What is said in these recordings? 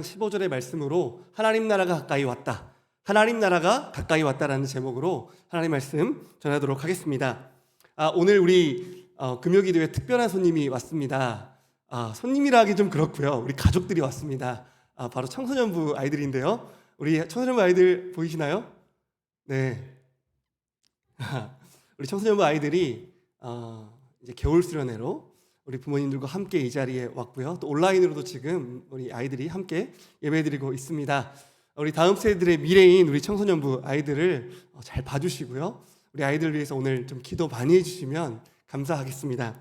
15절의 말씀으로 하나님 나라가 가까이 왔다. 하나님 나라가 가까이 왔다라는 제목으로 하나님 말씀 전하도록 하겠습니다. 오늘 우리 금요기도에 특별한 손님이 왔습니다. 손님이라 하기 좀 그렇고요. 우리 가족들이 왔습니다. 바로 청소년부 아이들인데요. 우리 청소년부 아이들 보이시나요? 네. 우리 청소년부 아이들이 이제 겨울 수련회로 우리 부모님들과 함께 이 자리에 왔고요. 또 온라인으로도 지금 우리 아이들이 함께 예배드리고 있습니다. 우리 다음 세대들의 미래인 우리 청소년부 아이들을 잘 봐주시고요. 우리 아이들을 위해서 오늘 좀 기도 많이 해주시면 감사하겠습니다.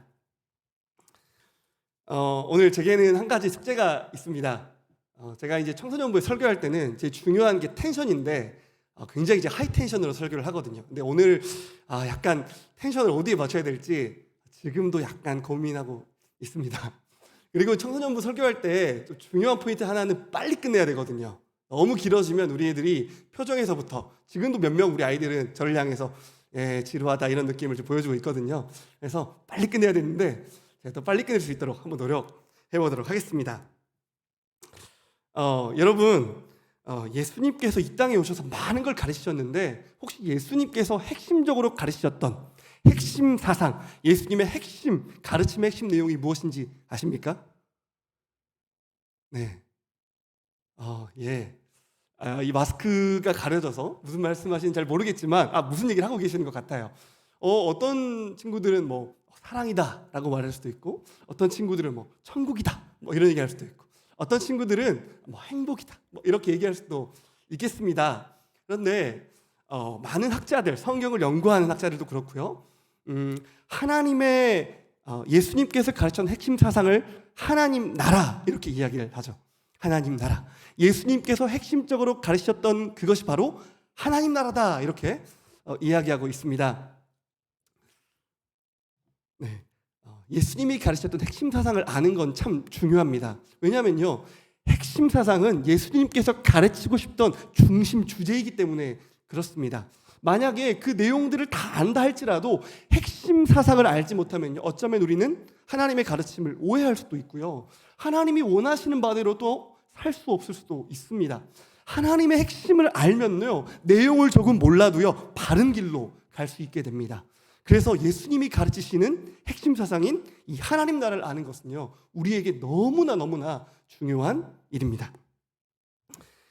오늘 제게는 한 가지 숙제가 있습니다. 제가 이제 청소년부에 설교할 때는 제일 중요한 게 텐션인데 굉장히 이제 하이 텐션으로 설교를 하거든요. 근데 오늘 약간 텐션을 어디에 맞춰야 될지 지금도 약간 고민하고 있습니다. 그리고 청소년부 설교할 때 또 중요한 포인트 하나는 빨리 끝내야 되거든요. 너무 길어지면 우리 애들이 표정에서부터 지금도 몇 명 우리 아이들은 저를 향해서 지루하다 이런 느낌을 좀 보여주고 있거든요. 그래서 빨리 끝내야 되는데 제가 더 빨리 끝낼 수 있도록 한번 노력해 보도록 하겠습니다. 여러분 예수님께서 이 땅에 오셔서 많은 걸 가르치셨는데 혹시 예수님께서 핵심적으로 가르치셨던 핵심 사상, 예수님의 핵심 가르침의 핵심 내용이 무엇인지 아십니까? 네. 이 마스크가 가려져서 무슨 말씀하시는지 잘 모르겠지만 무슨 얘기를 하고 계시는 것 같아요. 어떤 친구들은 뭐 사랑이다라고 말할 수도 있고, 어떤 친구들은 뭐 천국이다 뭐 이런 얘기할 수도 있고, 어떤 친구들은 뭐 행복이다 뭐 이렇게 얘기할 수도 있겠습니다. 그런데 많은 학자들, 성경을 연구하는 학자들도 그렇고요. 하나님의 예수님께서 가르쳤던 핵심 사상을 하나님 나라 이렇게 이야기를 하죠. 하나님 나라. 예수님께서 핵심적으로 가르치셨던 그것이 바로 하나님 나라다 이렇게 이야기하고 있습니다. 네. 예수님이 가르치셨던 핵심 사상을 아는 건 참 중요합니다. 왜냐하면요, 핵심 사상은 예수님께서 가르치고 싶던 중심 주제이기 때문에 그렇습니다. 만약에 그 내용들을 다 안다 할지라도 핵심 사상을 알지 못하면요, 어쩌면 우리는 하나님의 가르침을 오해할 수도 있고요, 하나님이 원하시는 바대로 또 살 수 없을 수도 있습니다. 하나님의 핵심을 알면요, 내용을 조금 몰라도요 바른 길로 갈 수 있게 됩니다. 그래서 예수님이 가르치시는 핵심 사상인 이 하나님 나라를 아는 것은요, 우리에게 너무나 중요한 일입니다.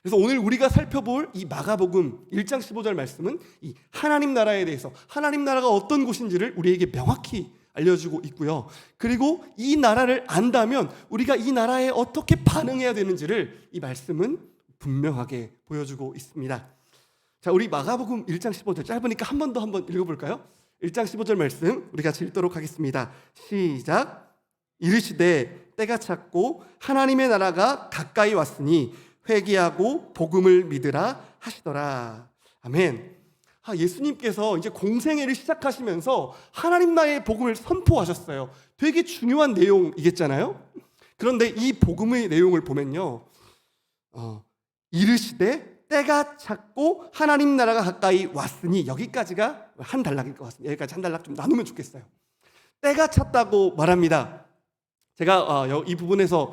그래서 오늘 우리가 살펴볼 이 마가복음 1장 15절 말씀은 이 하나님 나라에 대해서, 하나님 나라가 어떤 곳인지를 우리에게 명확히 알려주고 있고요. 그리고 이 나라를 안다면 우리가 이 나라에 어떻게 반응해야 되는지를 이 말씀은 분명하게 보여주고 있습니다. 자, 우리 마가복음 1장 15절 짧으니까 한 번 더 읽어볼까요? 1장 15절 말씀 우리 같이 읽도록 하겠습니다. 시작. 이르시되 때가 찼고 하나님의 나라가 가까이 왔으니 회개하고 복음을 믿으라 하시더라. 아멘. 예수님께서 이제 공생애를 시작하시면서 하나님 나라의 복음을 선포하셨어요. 되게 중요한 내용이겠잖아요. 그런데 이 복음의 내용을 보면요, 이르시되 때가 찼고 하나님 나라가 가까이 왔으니, 여기까지가 한 단락일 것 같습니다. 여기까지 한 단락 좀 나누면 좋겠어요. 때가 찼다고 말합니다. 제가 이 부분에서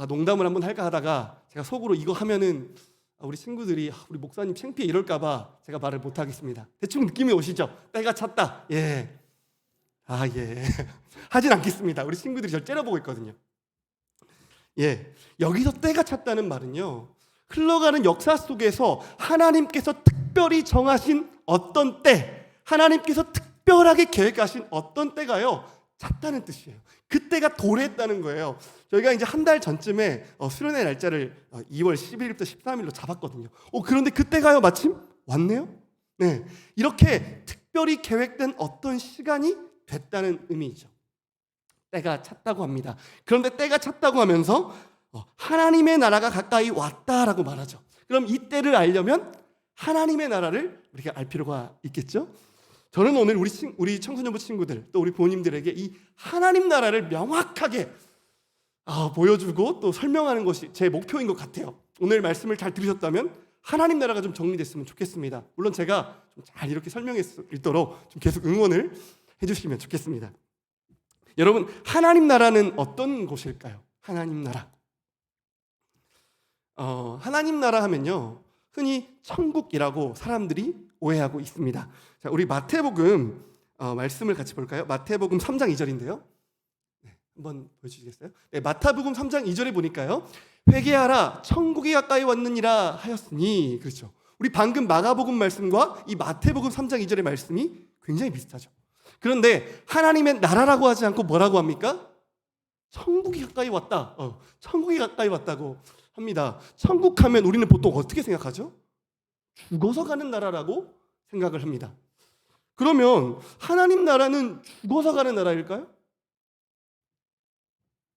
농담을 한번 할까 하다가 제가 속으로 이거 하면은 우리 친구들이 우리 목사님 창피해 이럴까봐 제가 말을 못하겠습니다. 대충 느낌이 오시죠? 때가 찼다. 예. 하진 않겠습니다. 우리 친구들이 저를 째려보고 있거든요. 여기서 때가 찼다는 말은요, 흘러가는 역사 속에서 하나님께서 특별히 정하신 어떤 때, 하나님께서 특별하게 계획하신 어떤 때가요 찼다는 뜻이에요. 그때가 도래했다는 거예요. 저희가 이제 한 달 전쯤에 수련회 날짜를 2월 11일부터 13일로 잡았거든요. 그런데 그때가요 마침 왔네요. 네, 이렇게 특별히 계획된 어떤 시간이 됐다는 의미죠. 때가 찼다고 합니다. 그런데 때가 찼다고 하면서 하나님의 나라가 가까이 왔다라고 말하죠. 그럼 이 때를 알려면 하나님의 나라를 우리가 알 필요가 있겠죠. 저는 오늘 우리 청소년부 친구들 또 우리 부모님들에게 이 하나님 나라를 명확하게 보여주고 또 설명하는 것이 제 목표인 것 같아요. 오늘 말씀을 잘 들으셨다면 하나님 나라가 좀 정리됐으면 좋겠습니다. 물론 제가 좀 잘 이렇게 설명할 수 있도록 좀 계속 응원을 해주시면 좋겠습니다. 여러분, 하나님 나라는 어떤 곳일까요? 하나님 나라. 하나님 나라 하면요, 흔히 천국이라고 사람들이 오해하고 있습니다. 자, 우리 마태복음 말씀을 같이 볼까요? 마태복음 3장 2절인데요. 네, 한번 보여주시겠어요? 네, 마태복음 3장 2절에 보니까요, 회개하라 천국이 가까이 왔느니라 하였으니. 그렇죠. 우리 방금 마가복음 말씀과 이 마태복음 3장 2절의 말씀이 굉장히 비슷하죠. 그런데 하나님의 나라라고 하지 않고 뭐라고 합니까? 천국이 가까이 왔다. 천국이 가까이 왔다고 합니다. 천국 하면 우리는 보통 어떻게 생각하죠? 죽어서 가는 나라라고 생각을 합니다. 그러면 하나님 나라는 죽어서 가는 나라일까요?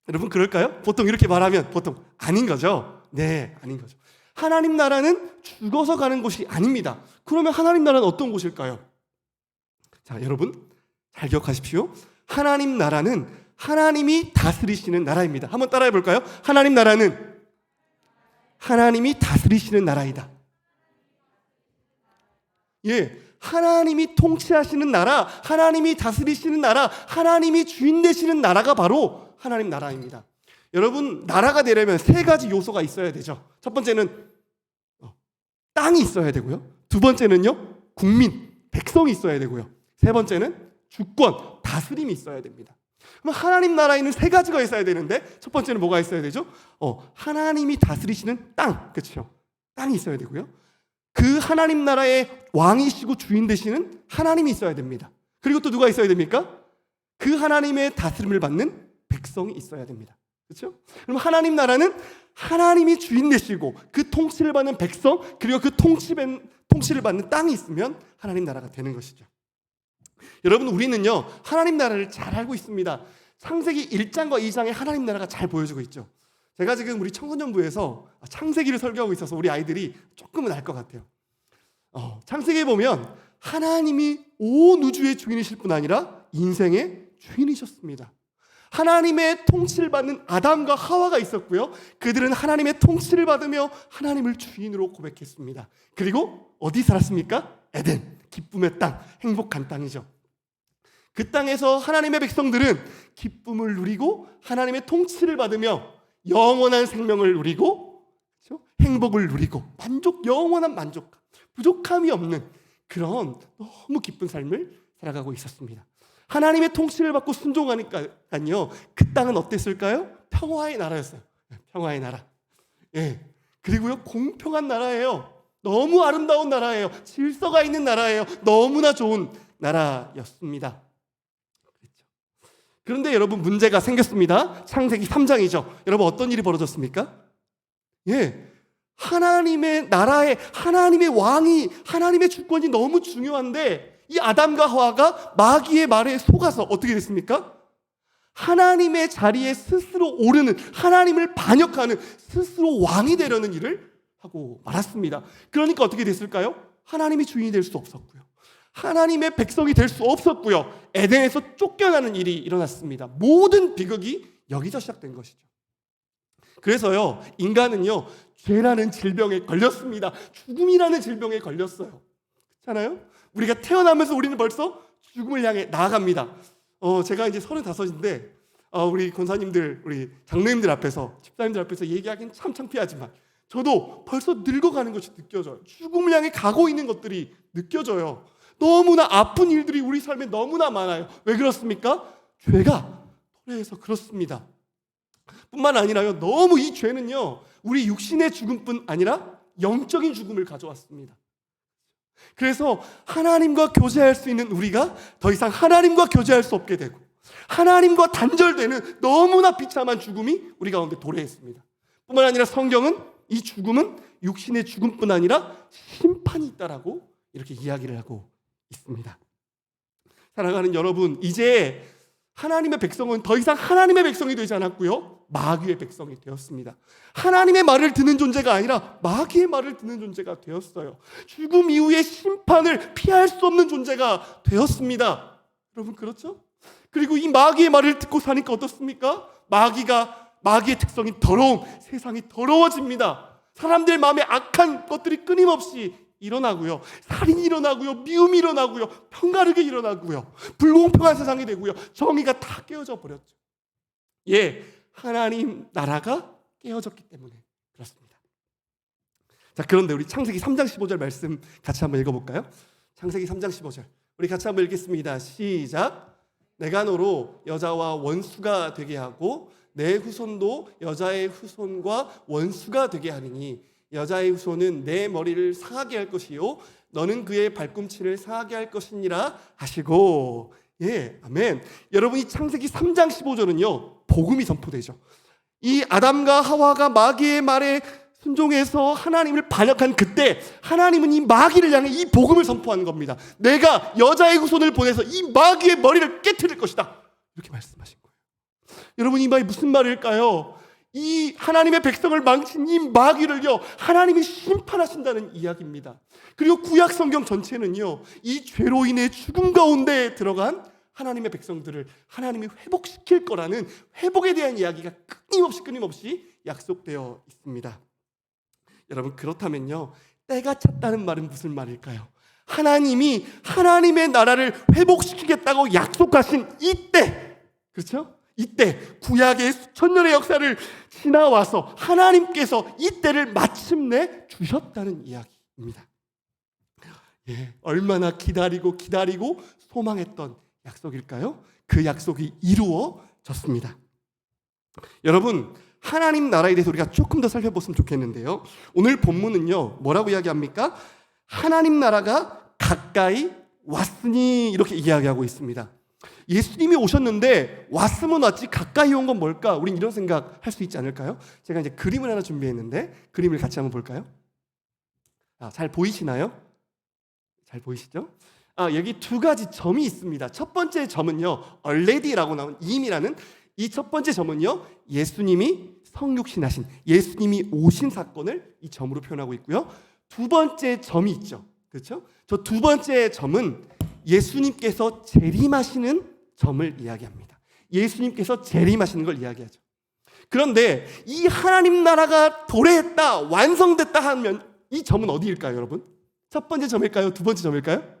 여러분 그럴까요? 보통 이렇게 말하면 보통 아닌 거죠. 네, 아닌 거죠. 하나님 나라는 죽어서 가는 곳이 아닙니다. 그러면 하나님 나라는 어떤 곳일까요? 자, 여러분 잘 기억하십시오. 하나님 나라는 하나님이 다스리시는 나라입니다. 한번 따라해 볼까요? 하나님 나라는 하나님이 다스리시는 나라이다. 예, 하나님이 통치하시는 나라, 하나님이 다스리시는 나라, 하나님이 주인 되시는 나라가 바로 하나님 나라입니다. 여러분, 나라가 되려면 세 가지 요소가 있어야 되죠. 첫 번째는 땅이 있어야 되고요. 두 번째는요, 국민, 백성이 있어야 되고요. 세 번째는 주권, 다스림이 있어야 됩니다. 그럼 하나님 나라에는 세 가지가 있어야 되는데 첫 번째는 뭐가 있어야 되죠? 하나님이 다스리시는 땅, 그렇죠? 땅이 있어야 되고요. 그 하나님 나라의 왕이시고 주인 되시는 하나님이 있어야 됩니다. 그리고 또 누가 있어야 됩니까? 그 하나님의 다스림을 받는 백성이 있어야 됩니다. 그렇죠? 그럼 하나님 나라는 하나님이 주인 되시고 그 통치를 받는 백성, 그리고 그 통치를 받는 땅이 있으면 하나님 나라가 되는 것이죠. 여러분, 우리는요 하나님 나라를 잘 알고 있습니다. 창세기 1장과 2장에 하나님 나라가 잘 보여주고 있죠. 제가 지금 우리 청소년부에서 창세기를 설교하고 있어서 우리 아이들이 조금은 알 것 같아요. 창세기에 보면 하나님이 온 우주의 주인이실 뿐 아니라 인생의 주인이셨습니다. 하나님의 통치를 받는 아담과 하와가 있었고요. 그들은 하나님의 통치를 받으며 하나님을 주인으로 고백했습니다. 그리고 어디 살았습니까? 에덴, 기쁨의 땅, 행복한 땅이죠. 그 땅에서 하나님의 백성들은 기쁨을 누리고 하나님의 통치를 받으며 영원한 생명을 누리고, 그렇죠? 행복을 누리고 영원한 만족감, 부족함이 없는 그런 너무 기쁜 삶을 살아가고 있었습니다. 하나님의 통치를 받고 순종하니까요, 그 땅은 어땠을까요? 평화의 나라였어요. 평화의 나라. 예. 그리고요, 공평한 나라예요. 너무 아름다운 나라예요. 질서가 있는 나라예요. 너무나 좋은 나라였습니다. 그렇죠. 그런데 여러분, 문제가 생겼습니다. 창세기 3장이죠. 여러분, 어떤 일이 벌어졌습니까? 예. 하나님의 나라에 하나님의 왕이, 하나님의 주권이 너무 중요한데 이 아담과 하와가 마귀의 말에 속아서 어떻게 됐습니까? 하나님의 자리에 스스로 오르는, 하나님을 반역하는, 스스로 왕이 되려는 일을 하고 말았습니다. 그러니까 어떻게 됐을까요? 하나님이 주인이 될 수 없었고요. 하나님의 백성이 될 수 없었고요. 에덴에서 쫓겨나는 일이 일어났습니다. 모든 비극이 여기서 시작된 것이죠. 그래서요, 인간은요, 죄라는 질병에 걸렸습니다. 죽음이라는 질병에 걸렸어요. 그렇잖아요? 우리가 태어나면서 우리는 벌써 죽음을 향해 나아갑니다. 제가 이제 35인데 우리 권사님들, 우리 장로님들 앞에서, 집사님들 앞에서 얘기하기는 참 창피하지만 저도 벌써 늙어가는 것이 느껴져요. 죽음을 향해 가고 있는 것들이 느껴져요. 너무나 아픈 일들이 우리 삶에 너무나 많아요. 왜 그렇습니까? 죄가 도래해서 그렇습니다. 뿐만 아니라요, 너무 이 죄는요, 우리 육신의 죽음뿐 아니라 영적인 죽음을 가져왔습니다. 그래서 하나님과 교제할 수 있는 우리가 더 이상 하나님과 교제할 수 없게 되고 하나님과 단절되는 너무나 비참한 죽음이 우리 가운데 도래했습니다. 뿐만 아니라 성경은 이 죽음은 육신의 죽음뿐 아니라 심판이 있다라고 이렇게 이야기를 하고 있습니다. 사랑하는 여러분, 이제 하나님의 백성은 더 이상 하나님의 백성이 되지 않았고요, 마귀의 백성이 되었습니다. 하나님의 말을 듣는 존재가 아니라 마귀의 말을 듣는 존재가 되었어요. 죽음 이후의 심판을 피할 수 없는 존재가 되었습니다. 여러분, 그렇죠? 그리고 이 마귀의 말을 듣고 사니까 어떻습니까? 마귀의 특성이 더러움, 세상이 더러워집니다. 사람들 마음에 악한 것들이 끊임없이 일어나고요, 살인이 일어나고요, 미움이 일어나고요, 편가르기 일어나고요, 불공평한 세상이 되고요, 정의가 다 깨어져 버렸죠. 예, 하나님 나라가 깨어졌기 때문에 그렇습니다. 자, 그런데 우리 창세기 3장 15절 말씀 같이 한번 읽어볼까요? 창세기 3장 15절 우리 같이 한번 읽겠습니다. 시작. 내가 너로 여자와 원수가 되게 하고 내 후손도 여자의 후손과 원수가 되게 하리니 여자의 후손은 내 머리를 상하게 할 것이요 너는 그의 발꿈치를 상하게 할 것이니라 하시고. 예, 아멘. 여러분, 이 창세기 3장 15절은요 복음이 선포되죠. 이 아담과 하와가 마귀의 말에 순종해서 하나님을 반역한 그때 하나님은 이 마귀를 향해 이 복음을 선포하는 겁니다. 내가 여자의 후손을 보내서 이 마귀의 머리를 깨트릴 것이다, 이렇게 말씀하신 거예요. 여러분, 이 말이 무슨 말일까요? 이 하나님의 백성을 망친 이 마귀를요 하나님이 심판하신다는 이야기입니다. 그리고 구약 성경 전체는요 이 죄로 인해 죽음 가운데 들어간 하나님의 백성들을 하나님이 회복시킬 거라는 회복에 대한 이야기가 끊임없이 약속되어 있습니다. 여러분, 그렇다면요 때가 찼다는 말은 무슨 말일까요? 하나님이 하나님의 나라를 회복시키겠다고 약속하신 이때, 그렇죠? 이때 구약의 수천 년의 역사를 지나와서 하나님께서 이때를 마침내 주셨다는 이야기입니다. 예, 얼마나 기다리고 소망했던 약속일까요? 그 약속이 이루어졌습니다. 여러분, 하나님 나라에 대해서 우리가 조금 더 살펴봤으면 좋겠는데요, 오늘 본문은요 뭐라고 이야기합니까? 하나님 나라가 가까이 왔으니 이렇게 이야기하고 있습니다. 예수님이 오셨는데 왔으면 왔지 가까이 온 건 뭘까? 우린 이런 생각 할 수 있지 않을까요? 제가 이제 그림을 하나 준비했는데 그림을 같이 한번 볼까요? 잘 보이시나요? 잘 보이시죠? 여기 두 가지 점이 있습니다. 첫 번째 점은요 already라고 나온 임이라는 이 첫 번째 점은요 예수님이 성육신하신, 예수님이 오신 사건을 이 점으로 표현하고 있고요. 두 번째 점이 있죠, 그렇죠? 저 두 번째 점은 예수님께서 재림하시는 점을 이야기합니다. 예수님께서 재림하시는 걸 이야기하죠. 그런데 이 하나님 나라가 도래했다, 완성됐다 하면 이 점은 어디일까요, 여러분? 첫 번째 점일까요? 두 번째 점일까요?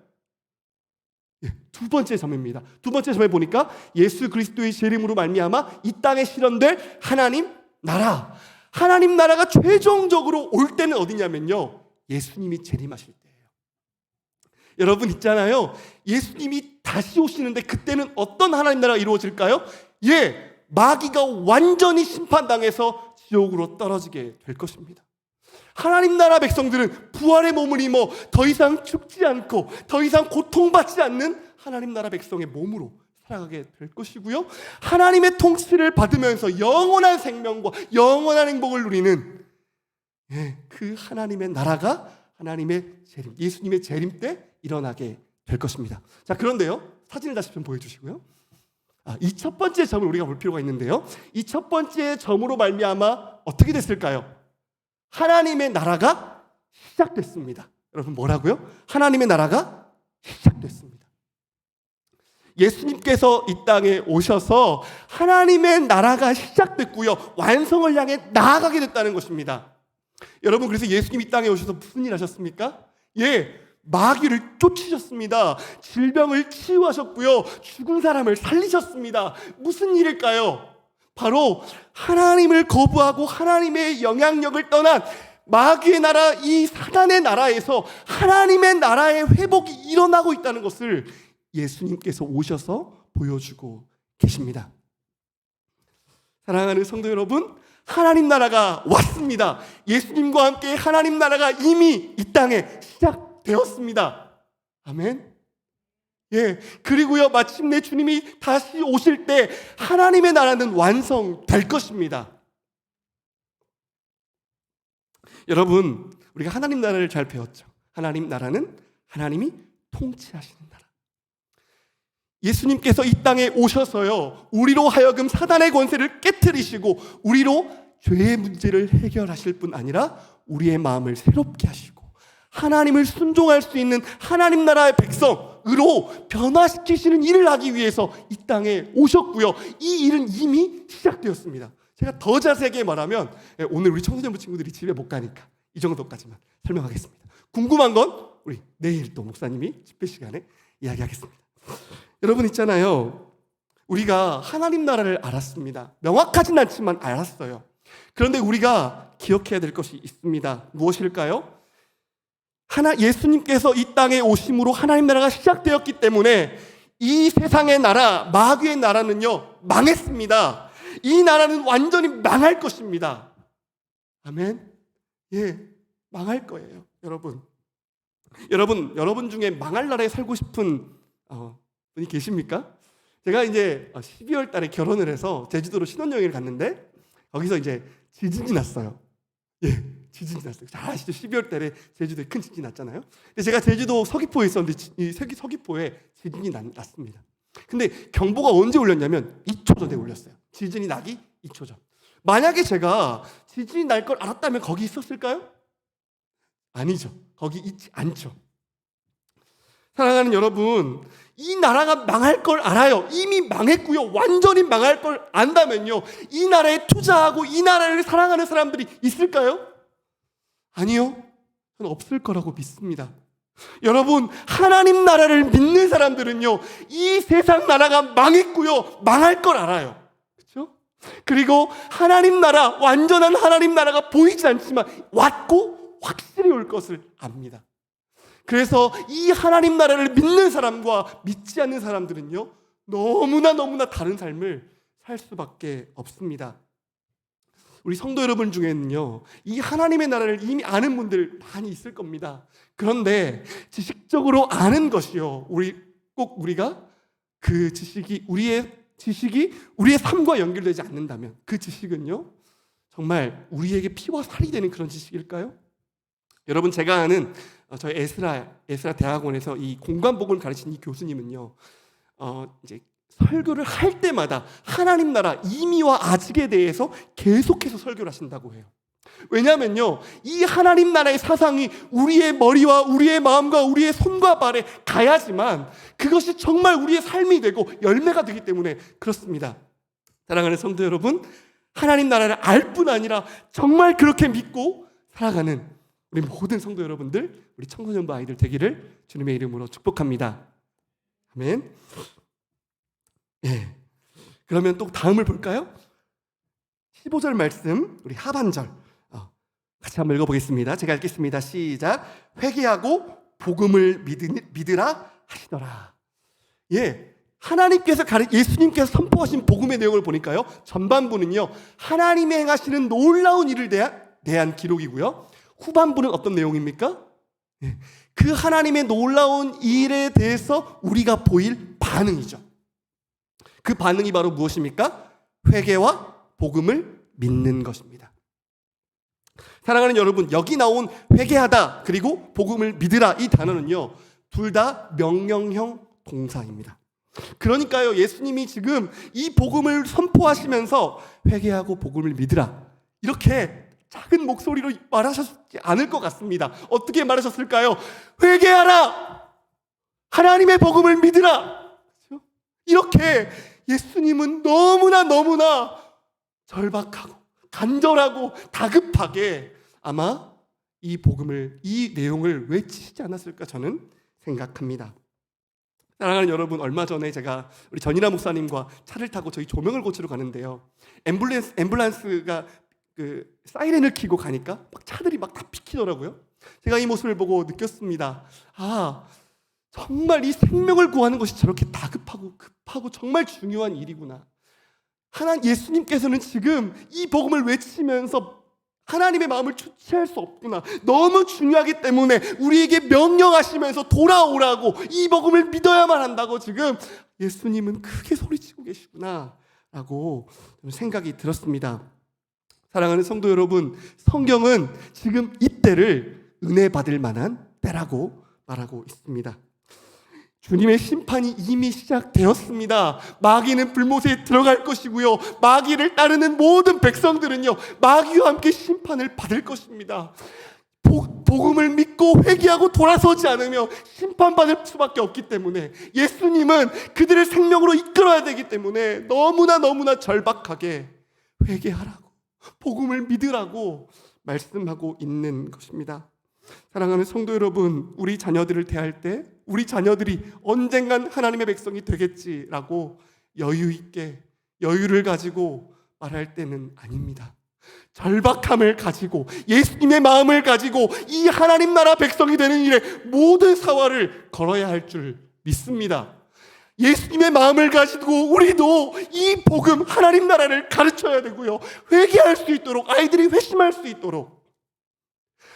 두 번째 점입니다. 두 번째 점에 보니까 예수 그리스도의 재림으로 말미암아 이 땅에 실현될 하나님 나라, 하나님 나라가 최종적으로 올 때는 어디냐면요 예수님이 재림하실 때예요. 여러분 있잖아요, 예수님이 다시 오시는데 그때는 어떤 하나님 나라가 이루어질까요? 마귀가 완전히 심판당해서 지옥으로 떨어지게 될 것입니다. 하나님 나라 백성들은 부활의 몸을 입어 더 이상 죽지 않고 더 이상 고통받지 않는 하나님 나라 백성의 몸으로 살아가게 될 것이고요, 하나님의 통치를 받으면서 영원한 생명과 영원한 행복을 누리는 그 하나님의 나라가 하나님의 재림, 예수님의 재림 때 일어나게 될 것입니다. 자, 그런데요 사진을 다시 좀 보여주시고요. 이 첫 번째 점을 우리가 볼 필요가 있는데요, 이 첫 번째 점으로 말미암아 어떻게 됐을까요? 하나님의 나라가 시작됐습니다. 여러분, 뭐라고요? 하나님의 나라가 시작됐습니다. 예수님께서 이 땅에 오셔서 하나님의 나라가 시작됐고요, 완성을 향해 나아가게 됐다는 것입니다. 여러분, 그래서 예수님 이 땅에 오셔서 무슨 일 하셨습니까? 마귀를 쫓으셨습니다. 질병을 치유하셨고요, 죽은 사람을 살리셨습니다. 무슨 일일까요? 바로 하나님을 거부하고 하나님의 영향력을 떠난 마귀의 나라, 이 사단의 나라에서 하나님의 나라의 회복이 일어나고 있다는 것을 예수님께서 오셔서 보여주고 계십니다. 사랑하는 성도 여러분, 하나님 나라가 왔습니다. 예수님과 함께 하나님 나라가 이미 이 땅에 시작되었습니다. 아멘. 그리고요 마침내 주님이 다시 오실 때 하나님의 나라는 완성될 것입니다. 여러분, 우리가 하나님 나라를 잘 배웠죠. 하나님 나라는 하나님이 통치하시는 나라. 예수님께서 이 땅에 오셔서요 우리로 하여금 사단의 권세를 깨트리시고 우리로 죄의 문제를 해결하실 뿐 아니라 우리의 마음을 새롭게 하시고 하나님을 순종할 수 있는 하나님 나라의 백성으로 변화시키시는 일을 하기 위해서 이 땅에 오셨고요, 이 일은 이미 시작되었습니다. 제가 더 자세하게 말하면 오늘 우리 청소년부 친구들이 집에 못 가니까 이 정도까지만 설명하겠습니다. 궁금한 건 우리 내일 또 목사님이 집회 시간에 이야기하겠습니다. 여러분 있잖아요, 우리가 하나님 나라를 알았습니다. 명확하진 않지만 알았어요. 그런데 우리가 기억해야 될 것이 있습니다. 무엇일까요? 예수님께서 이 땅에 오심으로 하나님 나라가 시작되었기 때문에 이 세상의 나라, 마귀의 나라는요, 망했습니다. 이 나라는 완전히 망할 것입니다. 아멘? 예, 망할 거예요, 여러분. 여러분 중에 망할 나라에 살고 싶은 분이 계십니까? 제가 이제 12월 달에 결혼을 해서 제주도로 신혼여행을 갔는데 거기서 이제 지진이 났어요. 예, 지진이 났어요. 잘 아시죠? 12월 달에 제주도에 큰 지진이 났잖아요. 근데 제가 제주도 서귀포에 있었는데 이 서귀포에 지진이 났습니다. 근데 경보가 언제 울렸냐면 2초 전에 울렸어요. 지진이 나기 2초 전. 만약에 제가 지진이 날 걸 알았다면 거기 있었을까요? 아니죠. 거기 있지 않죠. 사랑하는 여러분, 이 나라가 망할 걸 알아요. 이미 망했고요. 완전히 망할 걸 안다면요, 이 나라에 투자하고 이 나라를 사랑하는 사람들이 있을까요? 아니요. 저는 없을 거라고 믿습니다. 여러분, 하나님 나라를 믿는 사람들은요, 이 세상 나라가 망했고요, 망할 걸 알아요. 그렇죠? 그리고 하나님 나라, 완전한 하나님 나라가 보이지 않지만 왔고 확실히 올 것을 압니다. 그래서 이 하나님 나라를 믿는 사람과 믿지 않는 사람들은요, 너무나 다른 삶을 살 수밖에 없습니다. 우리 성도 여러분 중에는요, 이 하나님의 나라를 이미 아는 분들 많이 있을 겁니다. 그런데 지식적으로 아는 것이요, 우리가 그 지식이 우리의 삶과 연결되지 않는다면 그 지식은요, 정말 우리에게 피와 살이 되는 그런 지식일까요? 여러분, 제가 아는 저희 에스라 대학원에서 이 공관복음을 가르치는 이 교수님은요, 이제 설교를 할 때마다 하나님 나라 이미와 아직에 대해서 계속해서 설교를 하신다고 해요. 왜냐하면요, 이 하나님 나라의 사상이 우리의 머리와 우리의 마음과 우리의 손과 발에 가야지만 그것이 정말 우리의 삶이 되고 열매가 되기 때문에 그렇습니다. 사랑하는 성도 여러분, 하나님 나라를 알 뿐 아니라 정말 그렇게 믿고 살아가는 우리 모든 성도 여러분들, 우리 청소년부 아이들 되기를 주님의 이름으로 축복합니다. 아멘. 예. 그러면 또 다음을 볼까요? 15절 말씀, 우리 하반절 같이 한번 읽어보겠습니다. 제가 읽겠습니다. 시작. 회개하고 복음을 믿으라 하시더라. 예, 예수님께서 선포하신 복음의 내용을 보니까요, 전반부는요, 하나님이 행하시는 놀라운 일을 대한 기록이고요, 후반부는 어떤 내용입니까? 예, 그 하나님의 놀라운 일에 대해서 우리가 보일 반응이죠. 그 반응이 바로 무엇입니까? 회개와 복음을 믿는 것입니다. 사랑하는 여러분, 여기 나온 회개하다 그리고 복음을 믿으라, 이 단어는요, 둘 다 명령형 동사입니다. 그러니까요, 예수님이 지금 이 복음을 선포하시면서 회개하고 복음을 믿으라, 이렇게 작은 목소리로 말하셨지 않을 것 같습니다. 어떻게 말하셨을까요? 회개하라! 하나님의 복음을 믿으라! 이렇게 예수님은 너무나 절박하고 간절하고 다급하게 아마 이 내용을 외치지 않았을까 저는 생각합니다. 사랑하는 여러분, 얼마 전에 제가 우리 전인하 목사님과 차를 타고 저희 조명을 고치러 가는데요, 앰뷸런스가 그 사이렌을 켜고 가니까 막 차들이 막 다 비키더라고요. 제가 이 모습을 보고 느꼈습니다. 정말 이 생명을 구하는 것이 저렇게 다급하고 급하고 정말 중요한 일이구나. 예수님께서는 지금 이 복음을 외치면서 하나님의 마음을 주체할 수 없구나. 너무 중요하기 때문에 우리에게 명령하시면서 돌아오라고, 이 복음을 믿어야만 한다고 지금 예수님은 크게 소리치고 계시구나 라고 생각이 들었습니다. 사랑하는 성도 여러분, 성경은 지금 이때를 은혜 받을 만한 때라고 말하고 있습니다. 주님의 심판이 이미 시작되었습니다. 마귀는 불못에 들어갈 것이고요, 마귀를 따르는 모든 백성들은요, 마귀와 함께 심판을 받을 것입니다. 복음을 믿고 회개하고 돌아서지 않으며 심판받을 수밖에 없기 때문에 예수님은 그들을 생명으로 이끌어야 되기 때문에 너무나 절박하게 회개하라고, 복음을 믿으라고 말씀하고 있는 것입니다. 사랑하는 성도 여러분, 우리 자녀들을 대할 때 우리 자녀들이 언젠간 하나님의 백성이 되겠지라고 여유를 가지고 말할 때는 아닙니다. 절박함을 가지고 예수님의 마음을 가지고 이 하나님 나라 백성이 되는 일에 모든 사활을 걸어야 할 줄 믿습니다. 예수님의 마음을 가지고 우리도 이 복음 하나님 나라를 가르쳐야 되고요, 회개할 수 있도록, 아이들이 회심할 수 있도록,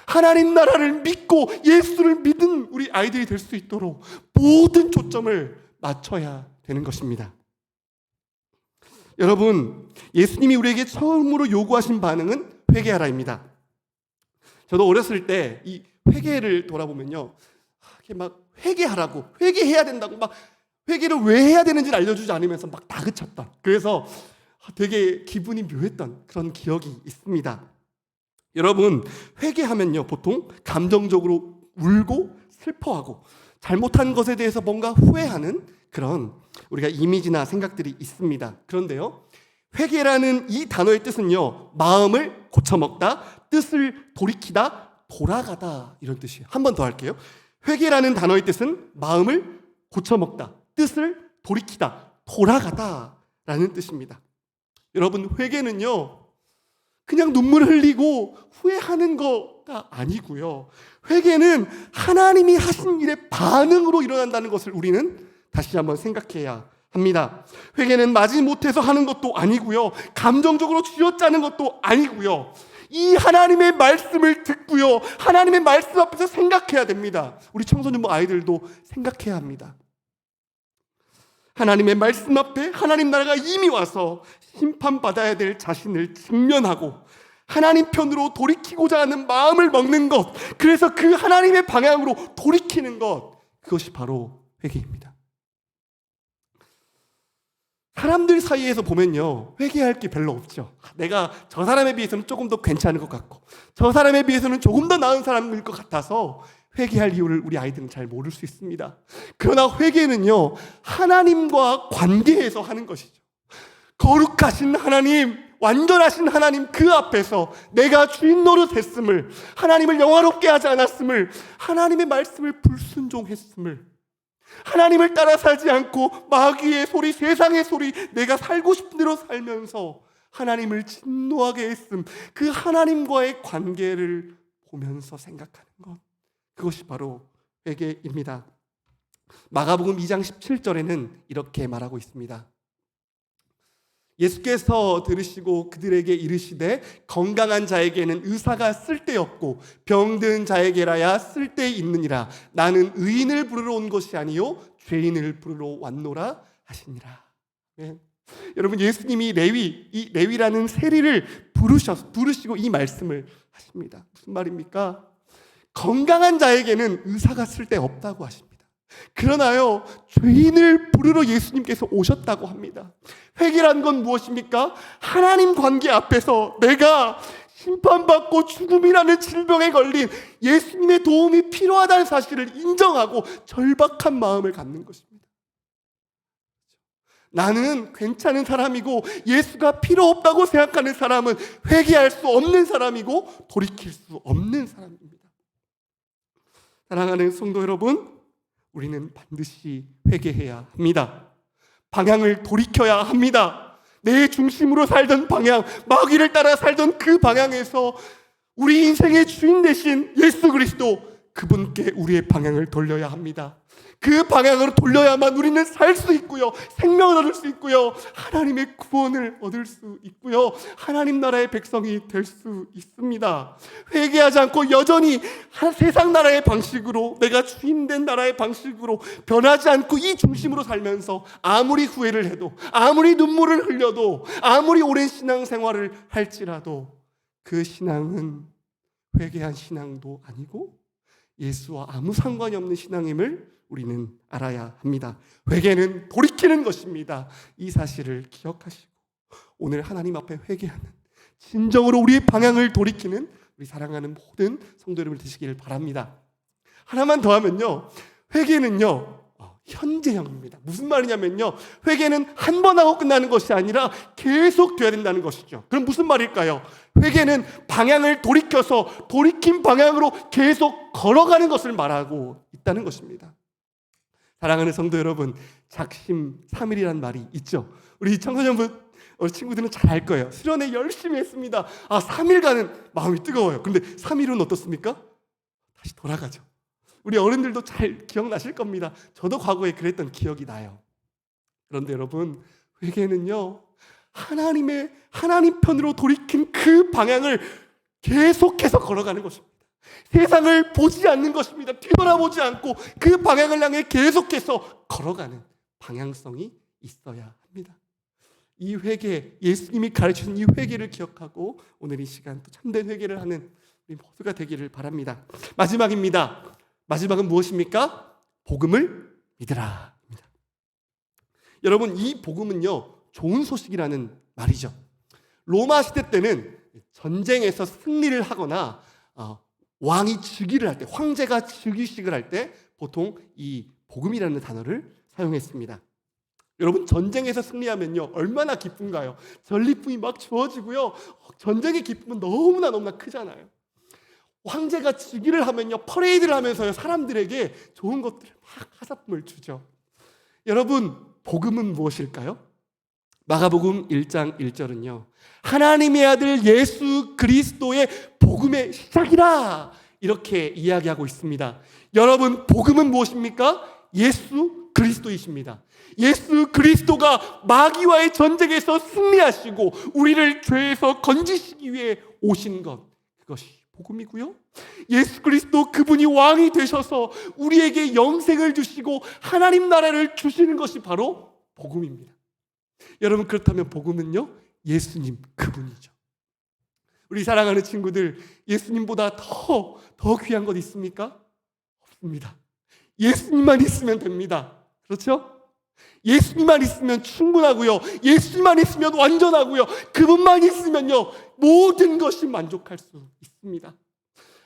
하나님 나라를 믿고 예수를 믿은 우리 아이들이 될 수 있도록 모든 초점을 맞춰야 되는 것입니다. 여러분, 예수님이 우리에게 처음으로 요구하신 반응은 회개하라입니다. 저도 어렸을 때 이 회개를 돌아보면요, 이렇게 막 회개하라고, 회개해야 된다고, 막 회개를 왜 해야 되는지를 알려주지 않으면서 막 다그쳤던, 그래서 되게 기분이 묘했던 그런 기억이 있습니다. 여러분, 회개하면요 보통 감정적으로 울고 슬퍼하고 잘못한 것에 대해서 뭔가 후회하는 그런 우리가 이미지나 생각들이 있습니다. 그런데요, 회개라는 이 단어의 뜻은요, 마음을 고쳐먹다, 뜻을 돌이키다, 돌아가다, 이런 뜻이에요. 한 번 더 할게요. 회개라는 단어의 뜻은 마음을 고쳐먹다, 뜻을 돌이키다, 돌아가다 라는 뜻입니다. 여러분, 회개는요 그냥 눈물 흘리고 후회하는 거가 아니고요, 회개는 하나님이 하신 일의 반응으로 일어난다는 것을 우리는 다시 한번 생각해야 합니다. 회개는 마지못해서 하는 것도 아니고요, 감정적으로 쥐어짜는 것도 아니고요, 이 하나님의 말씀을 듣고요, 하나님의 말씀 앞에서 생각해야 됩니다. 우리 청소년부 아이들도 생각해야 합니다. 하나님의 말씀 앞에 하나님 나라가 이미 와서 심판받아야 될 자신을 직면하고 하나님 편으로 돌이키고자 하는 마음을 먹는 것, 그래서 그 하나님의 방향으로 돌이키는 것, 그것이 바로 회개입니다. 사람들 사이에서 보면요, 회개할 게 별로 없죠. 내가 저 사람에 비해서는 조금 더 괜찮은 것 같고 저 사람에 비해서는 조금 더 나은 사람일 것 같아서 회개할 이유를 우리 아이들은 잘 모를 수 있습니다. 그러나 회개는요, 하나님과 관계에서 하는 것이죠. 거룩하신 하나님, 완전하신 하나님 그 앞에서 내가 주인 노릇했음을, 하나님을 영화롭게 하지 않았음을, 하나님의 말씀을 불순종했음을, 하나님을 따라 살지 않고 마귀의 소리, 세상의 소리, 내가 살고 싶은 대로 살면서 하나님을 진노하게 했음, 그 하나님과의 관계를 보면서 생각하는 것, 그것이 바로 회개입니다. 마가복음 2장 17절에는 이렇게 말하고 있습니다. 예수께서 들으시고 그들에게 이르시되 건강한 자에게는 의사가 쓸데없고 병든 자에게라야 쓸데 있느니라. 나는 의인을 부르러 온 것이 아니요 죄인을 부르러 왔노라 하시니라. 네. 여러분, 예수님이 이 레위라는 세리를 부르시고 이 말씀을 하십니다. 무슨 말입니까? 건강한 자에게는 의사가 쓸데없다고 하십니다. 그러나요, 죄인을 부르러 예수님께서 오셨다고 합니다. 회개란 건 무엇입니까? 하나님 관계 앞에서 내가 심판받고 죽음이라는 질병에 걸린 예수님의 도움이 필요하다는 사실을 인정하고 절박한 마음을 갖는 것입니다. 나는 괜찮은 사람이고 예수가 필요 없다고 생각하는 사람은 회개할 수 없는 사람이고 돌이킬 수 없는 사람입니다. 사랑하는 성도 여러분, 우리는 반드시 회개해야 합니다. 방향을 돌이켜야 합니다. 내 중심으로 살던 방향, 마귀를 따라 살던 그 방향에서 우리 인생의 주인 되신 예수 그리스도, 그분께 우리의 방향을 돌려야 합니다. 그 방향으로 돌려야만 우리는 살 수 있고요, 생명을 얻을 수 있고요, 하나님의 구원을 얻을 수 있고요, 하나님 나라의 백성이 될 수 있습니다. 회개하지 않고 여전히 세상 나라의 방식으로, 내가 주인된 나라의 방식으로 변하지 않고 이 중심으로 살면서 아무리 후회를 해도, 아무리 눈물을 흘려도, 아무리 오랜 신앙생활을 할지라도 그 신앙은 회개한 신앙도 아니고 예수와 아무 상관이 없는 신앙임을 우리는 알아야 합니다. 회개는 돌이키는 것입니다. 이 사실을 기억하시고 오늘 하나님 앞에 회개하는, 진정으로 우리의 방향을 돌이키는 우리 사랑하는 모든 성도 여러분 되시기를 바랍니다. 하나만 더 하면요, 회개는요 현재형입니다. 무슨 말이냐면요, 회개는 한 번 하고 끝나는 것이 아니라 계속 돼야 된다는 것이죠. 그럼 무슨 말일까요? 회개는 방향을 돌이켜서 돌이킨 방향으로 계속 걸어가는 것을 말하고 있다는 것입니다. 사랑하는 성도 여러분, 작심 삼일이란 말이 있죠. 우리 청소년부 우리 친구들은 잘 알 거예요. 수련회 열심히 했습니다. 3일간은 마음이 뜨거워요. 근데 3일은 어떻습니까? 다시 돌아가죠. 우리 어른들도 잘 기억나실 겁니다. 저도 과거에 그랬던 기억이 나요. 그런데 여러분, 회개는요, 하나님 편으로 돌이킨 그 방향을 계속해서 걸어가는 것입니다. 세상을 보지 않는 것입니다. 뒤돌아보지 않고 그 방향을 향해 계속해서 걸어가는 방향성이 있어야 합니다. 이 회개, 예수님이 가르치신 이 회개를 기억하고 오늘 이 시간 또 참된 회개를 하는 우리 모두가 되기를 바랍니다. 마지막입니다. 마지막은 무엇입니까? 복음을 믿으라. 여러분, 이 복음은요, 좋은 소식이라는 말이죠. 로마 시대 때는 전쟁에서 승리를 하거나 왕이 즉위를 할 때, 황제가 즉위식을 할 때 보통 이 복음이라는 단어를 사용했습니다. 여러분, 전쟁에서 승리하면요, 얼마나 기쁜가요? 전리품이 막 주어지고요, 전쟁의 기쁨은 너무나 크잖아요. 황제가 즉위를 하면요, 퍼레이드를 하면서요, 사람들에게 좋은 것들을 막 하사품을 주죠. 여러분, 복음은 무엇일까요? 마가복음 1장 1절은요, 하나님의 아들 예수 그리스도의 복음의 시작이라, 이렇게 이야기하고 있습니다. 여러분, 복음은 무엇입니까? 예수 그리스도이십니다. 예수 그리스도가 마귀와의 전쟁에서 승리하시고 우리를 죄에서 건지시기 위해 오신 것, 그것이 복음이고요, 예수 그리스도 그분이 왕이 되셔서 우리에게 영생을 주시고 하나님 나라를 주시는 것이 바로 복음입니다. 여러분, 그렇다면 복음은요, 예수님 그분이죠. 우리 사랑하는 친구들, 예수님보다 더 귀한 것 있습니까? 없습니다. 예수님만 있으면 됩니다. 그렇죠? 예수님만 있으면 충분하고요, 예수님만 있으면 완전하고요, 그분만 있으면요, 모든 것이 만족할 수 있습니다.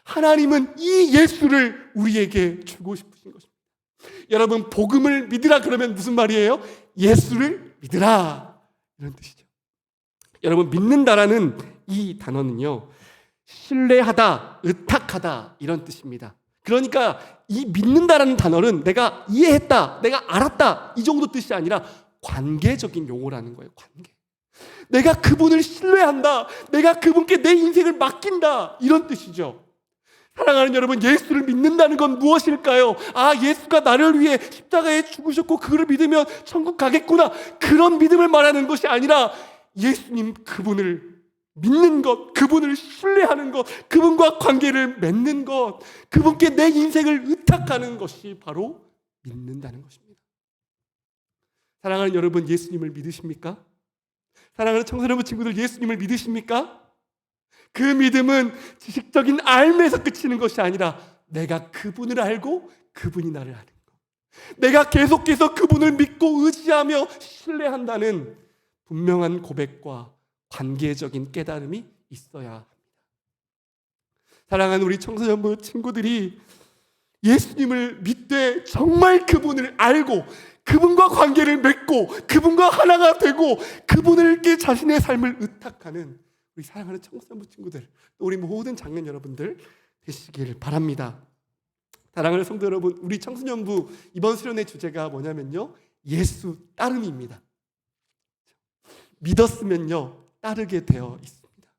하나님은 이 예수를 우리에게 주고 싶으신 것입니다. 여러분, 복음을 믿으라 그러면 무슨 말이에요? 예수를 믿으라, 이런 뜻이죠. 여러분, 믿는다라는 이 단어는요, 신뢰하다, 의탁하다, 이런 뜻입니다. 그러니까 이 믿는다라는 단어는 내가 이해했다, 내가 알았다, 이 정도 뜻이 아니라 관계적인 용어라는 거예요. 관계. 내가 그분을 신뢰한다, 내가 그분께 내 인생을 맡긴다, 이런 뜻이죠. 사랑하는 여러분, 예수를 믿는다는 건 무엇일까요? 예수가 나를 위해 십자가에 죽으셨고 그를 믿으면 천국 가겠구나, 그런 믿음을 말하는 것이 아니라 예수님 그분을 믿는 것, 그분을 신뢰하는 것, 그분과 관계를 맺는 것, 그분께 내 인생을 의탁하는 것이 바로 믿는다는 것입니다. 사랑하는 여러분, 예수님을 믿으십니까? 사랑하는 청소년부 친구들, 예수님을 믿으십니까? 그 믿음은 지식적인 알면서 그치는 것이 아니라 내가 그분을 알고 그분이 나를 아는 것, 내가 계속해서 그분을 믿고 의지하며 신뢰한다는 분명한 고백과 관계적인 깨달음이 있어야 합니다. 사랑하는 우리 청소년부 친구들이 예수님을 믿되 정말 그분을 알고 그분과 관계를 맺고 그분과 하나가 되고 그분에게 자신의 삶을 의탁하는 우리 사랑하는 청소년부 친구들, 또 우리 모든 장년 여러분들 되시길 바랍니다. 사랑하는 성도 여러분, 우리 청소년부 이번 수련의 주제가 뭐냐면요, 예수 따름입니다. 믿었으면요, 따르게 되어 있습니다.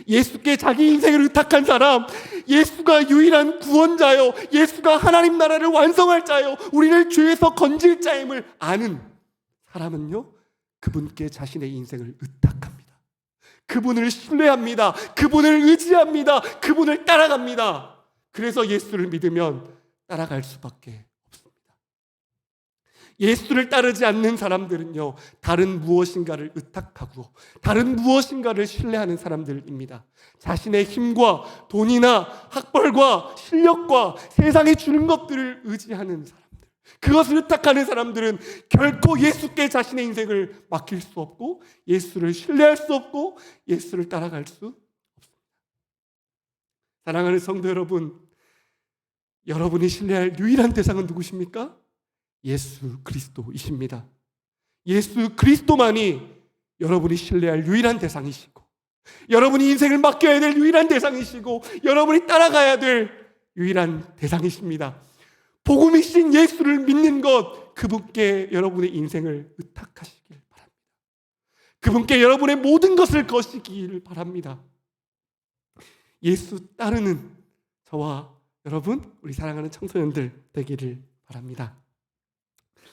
예수께 자기 인생을 의탁한 사람, 예수가 유일한 구원자요, 예수가 하나님 나라를 완성할 자요, 우리를 죄에서 건질 자임을 아는 사람은요, 그분께 자신의 인생을 의탁합니다. 그분을 신뢰합니다. 그분을 의지합니다. 그분을 따라갑니다. 그래서 예수를 믿으면 따라갈 수밖에 없습니다. 예수를 따르지 않는 사람들은요, 다른 무엇인가를 의탁하고 다른 무엇인가를 신뢰하는 사람들입니다. 자신의 힘과 돈이나 학벌과 실력과 세상이 주는 것들을 의지하는 사람들, 그것을 의탁하는 사람들은 결코 예수께 자신의 인생을 맡길 수 없고 예수를 신뢰할 수 없고 예수를 따라갈 수 없습니다. 사랑하는 성도 여러분, 여러분이 신뢰할 유일한 대상은 누구십니까? 예수 그리스도이십니다. 예수 그리스도만이 여러분이 신뢰할 유일한 대상이시고, 여러분이 인생을 맡겨야 될 유일한 대상이시고, 여러분이 따라가야 될 유일한 대상이십니다. 복음이신 예수를 믿는 것, 그분께 여러분의 인생을 의탁하시길 바랍니다. 그분께 여러분의 모든 것을 거시기를 바랍니다. 예수 따르는 저와 여러분, 우리 사랑하는 청소년들 되기를 바랍니다.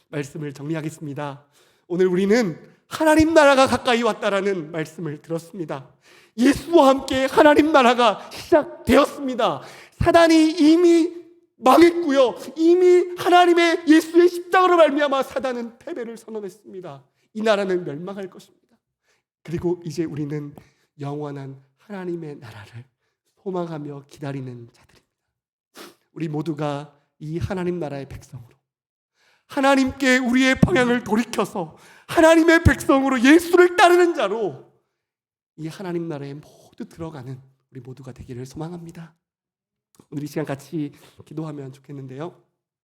말씀을 정리하겠습니다. 오늘 우리는 하나님 나라가 가까이 왔다라는 말씀을 들었습니다. 예수와 함께 하나님 나라가 시작되었습니다. 사단이 이미 망했고요. 이미 하나님의 예수의 십자가로 말미암아 사단은 패배를 선언했습니다. 이 나라는 멸망할 것입니다. 그리고 이제 우리는 영원한 하나님의 나라를 소망하며 기다리는 자들입니다. 우리 모두가 이 하나님 나라의 백성으로 하나님께 우리의 방향을 돌이켜서 하나님의 백성으로 예수를 따르는 자로 이 하나님 나라에 모두 들어가는 우리 모두가 되기를 소망합니다. 오늘 이 시간 같이 기도하면 좋겠는데요.